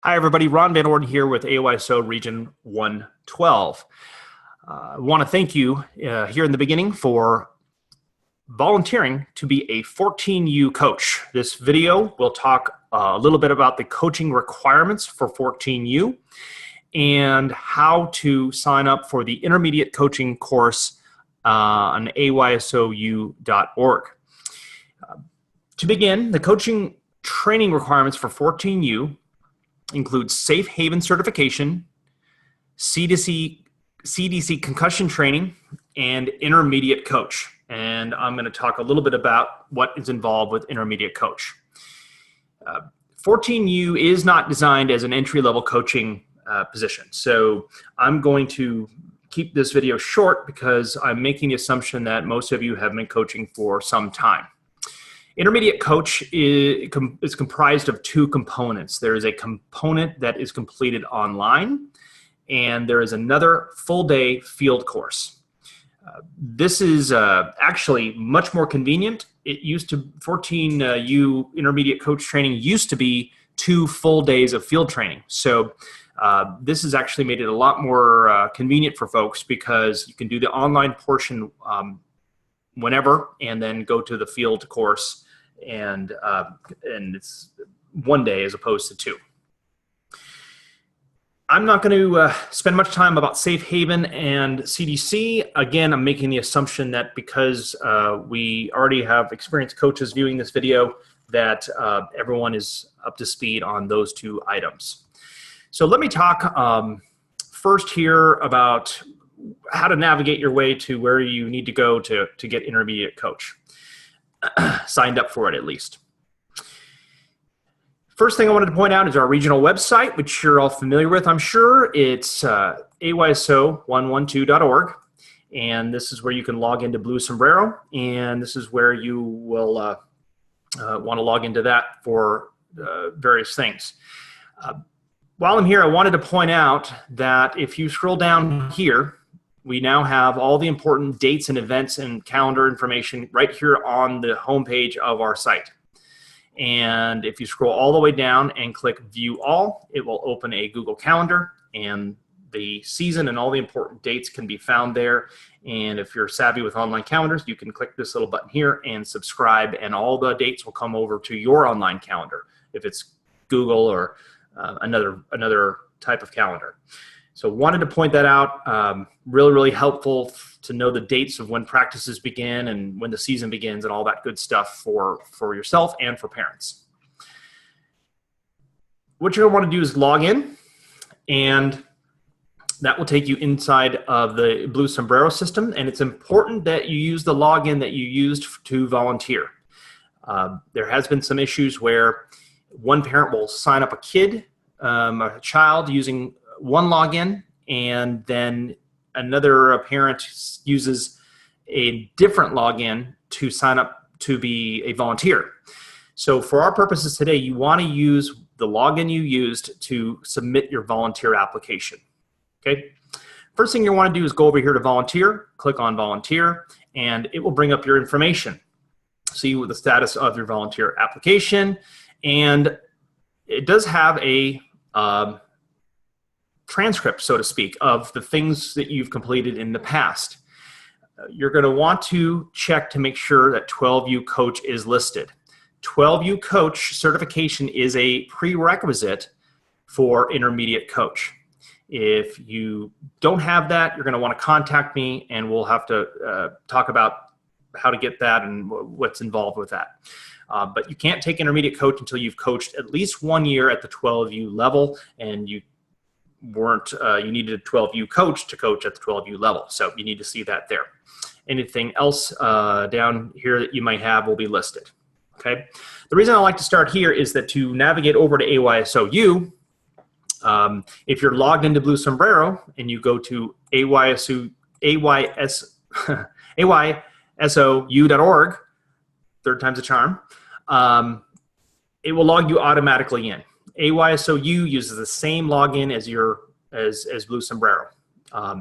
Hi, everybody. Ron Van Orden here with Ayso Region 112. I want to thank you here in the beginning for volunteering to be a 14U coach. This video will talk a little bit about the coaching requirements for 14U and how to sign up for the intermediate coaching course on aysou.org. To begin, the coaching training requirements for 14U includes Safe Haven certification, CDC concussion training, and intermediate coach. And I'm going to talk a little bit about what is involved with intermediate coach. 14U is not designed as an entry-level coaching position. So I'm going to keep this video short because I'm making the assumption that most of you have been coaching for some time. Intermediate coach is comprised of two components. There is a component that is completed online, and there is another full-day field course. This is actually much more convenient. It used to, 14U intermediate coach training used to be 2 full days of field training. So this has actually made it a lot more convenient for folks because you can do the online portion whenever, and then go to the field course, and it's 1 day as opposed to 2. I'm not going to spend much time about Safe Haven and CDC. Again, I'm making the assumption that because we already have experienced coaches viewing this video, that everyone is up to speed on those 2 items. So let me talk first here about how to navigate your way to where you need to go to get intermediate coach. Signed up for it at least. First thing I wanted to point out is our regional website, which you're all familiar with, I'm sure. It's ayso112.org, and this is where you can log into Blue Sombrero, and this is where you will want to log into that for various things. While I'm here, I wanted to point out that if you scroll down here, we now have all the important dates and events and calendar information right here on the homepage of our site. And if you scroll all the way down and click View All, it will open a Google Calendar, and the season and all the important dates can be found there. And if you're savvy with online calendars, you can click this little button here and subscribe, and all the dates will come over to your online calendar if it's Google or another type of calendar. So wanted to point that out. Really helpful to know the dates of when practices begin and when the season begins and all that good stuff for yourself and for parents. What you're going to want to do is log in, and that will take you inside of the Blue Sombrero system. And it's important that you use the login that you used to volunteer. There has been some issues where one parent will sign up a child using one login, and then another parent uses a different login to sign up to be a volunteer. So for our purposes today, you want to use the login you used to submit your volunteer application. Okay. First thing you want to do is go over here to volunteer, click on volunteer, and it will bring up your information. See what the status of your volunteer application, and it does have a transcript, so to speak, of the things that you've completed in the past. You're going to want to check to make sure that 12U coach is listed. 12U coach certification is a prerequisite for intermediate coach. If you don't have that, you're going to want to contact me, and we'll have to talk about how to get that and what's involved with that. But you can't take intermediate coach until you've coached at least 1 year at the 12U level, and you needed a 12U coach to coach at the 12U level. So you need to see that there. Anything else down here that you might have will be listed. Okay. The reason I like to start here is that to navigate over to AYSOU, if you're logged into Blue Sombrero and you go to aysou.org, third time's a charm, it will log you automatically in. AYSOU uses the same login as Blue Sombrero.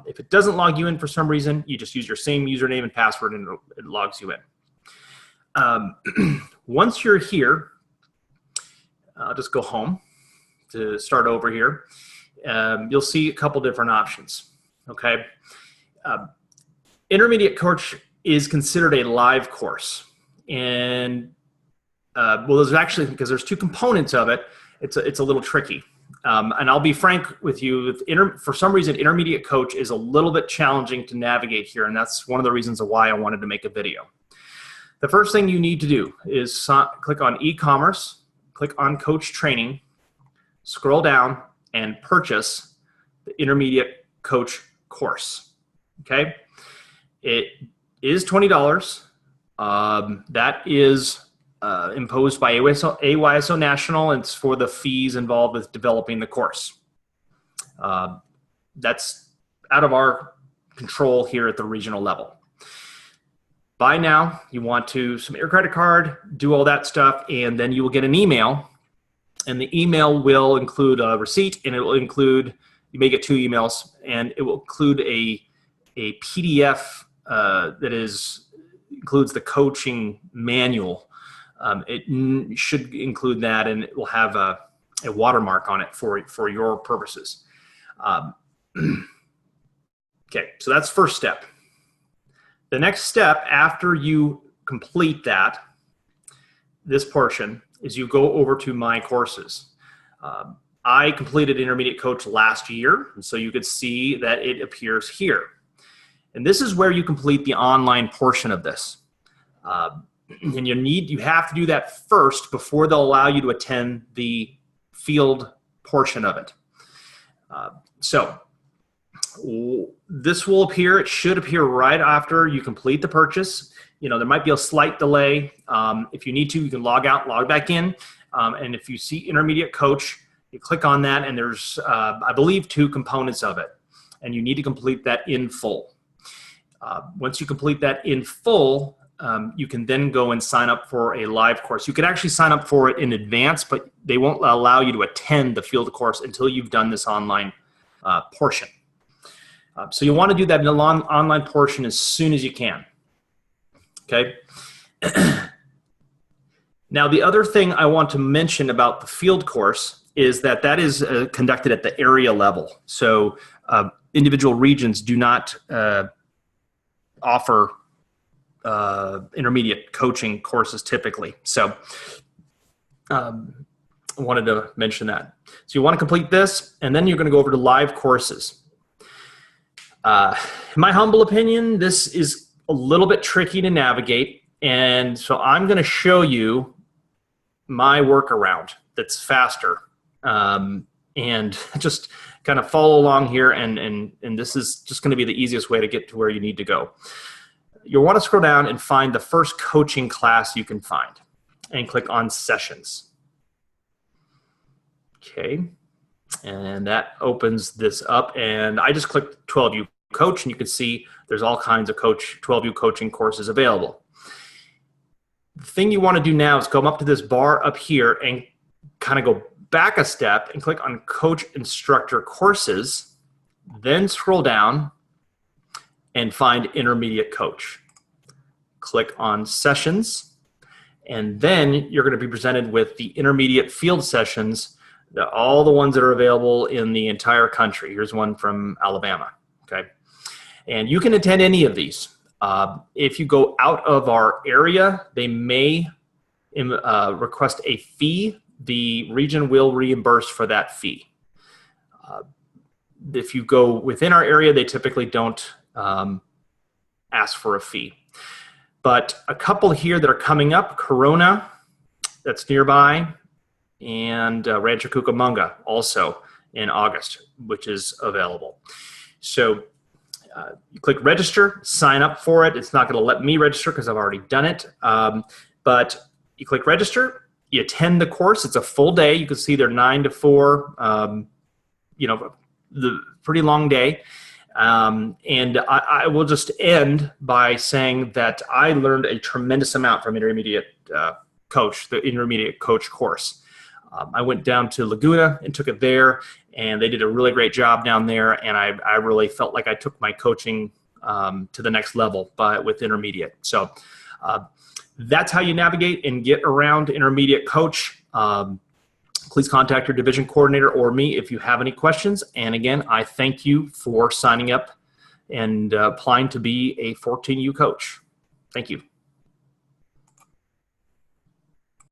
If it doesn't log you in for some reason, you just use your same username and password, and it logs you in. Once you're here, I'll just go home to start over here, you'll see a couple different options. Okay. Intermediate coach is considered a live course. And well, there's actually, because there's two components of it, it's a little tricky. And I'll be frank with you, for some reason, intermediate coach is a little bit challenging to navigate here. And that's one of the reasons why I wanted to make a video. The first thing you need to do is click on e-commerce, click on coach training, scroll down and purchase the intermediate coach course. Okay. It is $20. That is imposed by AYSO National. It's for the fees involved with developing the course. That's out of our control here at the regional level. By now, you want to submit your credit card, do all that stuff, and then you will get an email. And the email will include a receipt, and it will include, you may get 2 emails, and it will include a PDF that includes the coaching manual. It should include that, and it will have a watermark on it for your purposes. Okay, so that's first step. The next step after you complete this portion, is you go over to My Courses. I completed Intermediate Coach last year, and so you could see that it appears here. And this is where you complete the online portion of this. And you have to do that first before they'll allow you to attend the field portion of it. So this will appear, it should appear right after you complete the purchase. You know, there might be a slight delay. If you need to, you can log out, log back in. And if you see Intermediate Coach, you click on that, and there's, I believe, 2 components of it. And you need to complete that in full. Once you complete that in full, you can then go and sign up for a live course. You can actually sign up for it in advance, but they won't allow you to attend the field course until you've done this online portion. So you want to do that in the online portion as soon as you can. Okay. Now, the other thing I want to mention about the field course is that is conducted at the area level. So individual regions do not offer intermediate coaching courses typically. So I wanted to mention that. So you want to complete this, and then you're going to go over to live courses. In my humble opinion, this is a little bit tricky to navigate, and so I'm going to show you my workaround that's faster, and just kind of follow along here, and this is just going to be the easiest way to get to where you need to go. You'll want to scroll down and find the first coaching class you can find, and click on Sessions. Okay, and that opens this up, and I just clicked 12U Coach, and you can see there's all kinds of 12U coaching courses available. The thing you want to do now is come up to this bar up here and kind of go back a step and click on Coach Instructor Courses, then scroll down and find Intermediate Coach. Click on Sessions, and then you're going to be presented with the intermediate field sessions, all the ones that are available in the entire country. Here's one from Alabama. Okay, and you can attend any of these. If you go out of our area, they may request a fee. The region will reimburse for that fee. If you go within our area, they typically don't ask for a fee. But a couple here that are coming up, Corona, that's nearby, and Rancho Cucamonga also in August, which is available. So you click register, sign up for it. It's not going to let me register because I've already done it. But you click register, you attend the course. It's a full day. You can see they're 9 to 4, you know, the pretty long day. And I will just end by saying that I learned a tremendous amount from Intermediate Coach, the Intermediate Coach course. I went down to Laguna and took it there, and they did a really great job down there, and I really felt like I took my coaching to the next level with Intermediate. So that's how you navigate and get around Intermediate Coach. please contact your division coordinator or me if you have any questions. And again, I thank you for signing up and applying to be a 14U coach. Thank you.